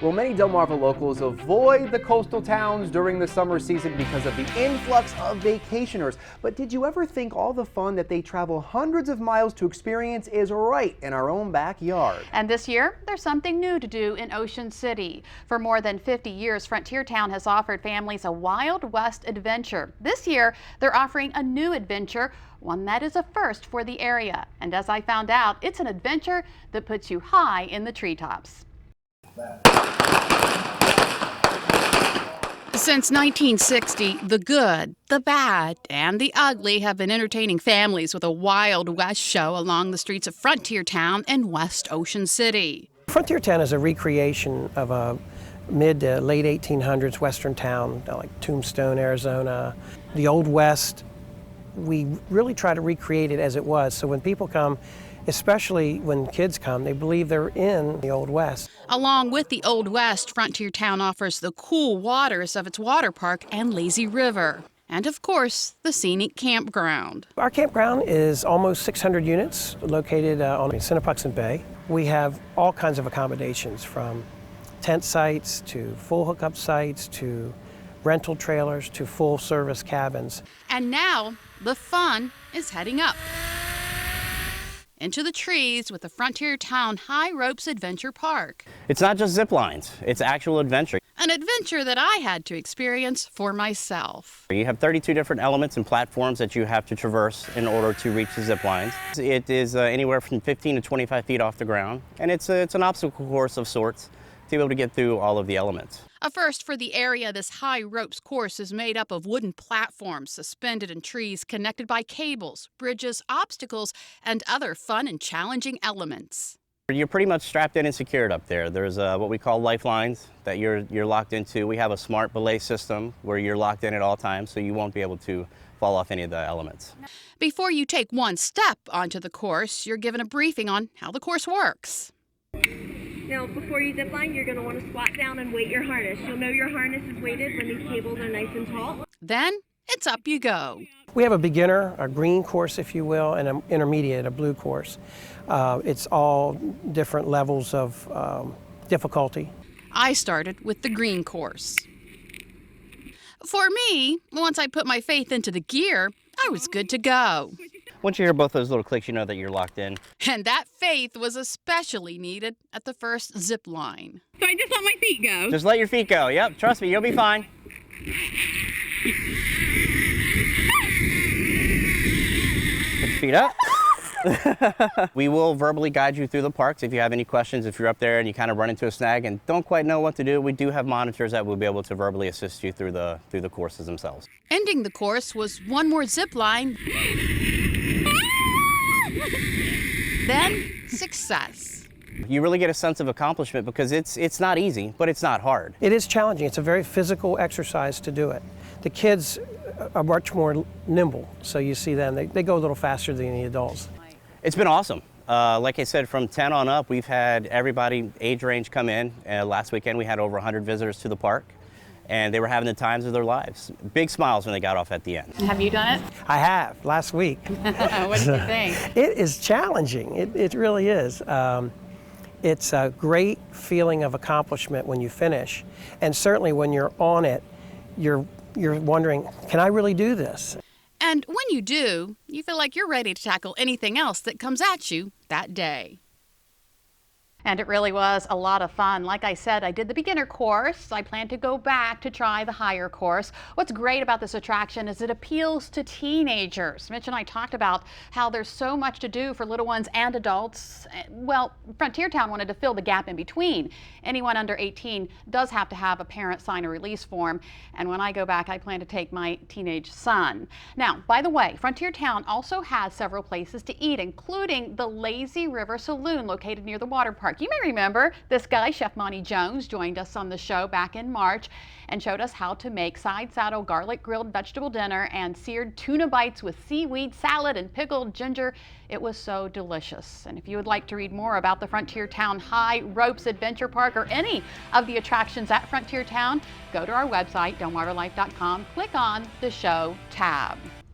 Well, many Delmarva locals avoid the coastal towns during the summer season because of the influx of vacationers. But did you ever think all the fun that they travel hundreds of miles to experience is right in our own backyard? And this year, there's something new to do in Ocean City. For more than 50 years, Frontier Town has offered families a Wild West adventure. This year, they're offering a new adventure, one that is a first for the area. And as I found out, it's an adventure that puts you high in the treetops. Since 1960, the good, the bad, and the ugly have been entertaining families with a Wild West show along the streets of Frontier Town in West Ocean City. Frontier Town is a recreation of a mid to late 1800s western town like Tombstone, Arizona. The Old West, we really try to recreate it as it was. So when people come, especially when kids come, they believe they're in the Old West. Along with the Old West, Frontier Town offers the cool waters of its water park and lazy river. And of course, the scenic campground. Our campground is almost 600 units located on Cinnapuxent Bay. We have all kinds of accommodations from tent sites to full hookup sites to rental trailers to full service cabins. And now the fun is heading up into the trees with the Frontier Town High Ropes Adventure Park. It's not just zip lines, it's actual adventure. An adventure that I had to experience for myself. You have 32 different elements and platforms that you have to traverse in order to reach the zip lines. It is anywhere from 15 to 25 feet off the ground, and it's an obstacle course of sorts to be able to get through all of the elements. A first for the area, this high ropes course is made up of wooden platforms suspended in trees connected by cables, bridges, obstacles, and other fun and challenging elements. You're pretty much strapped in and secured up there. There's what we call lifelines that you're locked into. We have a smart belay system where you're locked in at all times, so you won't be able to fall off any of the elements. Before you take one step onto the course, you're given a briefing on how the course works. Now, before you zip line, you're going to want to squat down and weight your harness. You'll know your harness is weighted when these cables are nice and taut. Then it's up you go. We have a beginner, a green course, if you will, and an intermediate, a blue course. It's all different levels of difficulty. I started with the green course. For me, once I put my faith into the gear, I was good to go. Once you hear both those little clicks, you know that you're locked in. And that faith was especially needed at the first zip line. So I just let my feet go. Just let your feet go. Yep, trust me, you'll be fine. Put your feet up. We will verbally guide you through the parks if you have any questions. If you're up there and you kind of run into a snag and don't quite know what to do, we do have monitors that will be able to verbally assist you through the courses themselves. Ending the course was one more zip line. Then success. You really get a sense of accomplishment because it's not easy, but it's not hard. It is challenging. It's a very physical exercise to do it. The kids are much more nimble, so you see them. They go a little faster than the adults. It's been awesome. Like I said, from 10 on up, we've had everybody age range come in. Last weekend we had over 100 visitors to the park, and they were having the times of their lives. Big smiles when they got off at the end. Have you done it? I have, last week. What did you think? It is challenging. It really is. It's a great feeling of accomplishment when you finish, and certainly when you're on it, you're wondering, can I really do this? And when you do, you feel like you're ready to tackle anything else that comes at you that day. And it really was a lot of fun. Like I said, I did the beginner course. I plan to go back to try the higher course. What's great about this attraction is it appeals to teenagers. Mitch and I talked about how there's so much to do for little ones and adults. Well, Frontier Town wanted to fill the gap in between. Anyone under 18 does have to have a parent sign a release form. And when I go back, I plan to take my teenage son. Now, by the way, Frontier Town also has several places to eat, including the Lazy River Saloon located near the water park. You may remember this guy, Chef Monty Jones, joined us on the show back in March and showed us how to make side saddle garlic grilled vegetable dinner and seared tuna bites with seaweed salad and pickled ginger. It was so delicious. And if you would like to read more about the Frontier Town High Ropes Adventure Park or any of the attractions at Frontier Town, go to our website, delmarvalife.com, click on the show tab.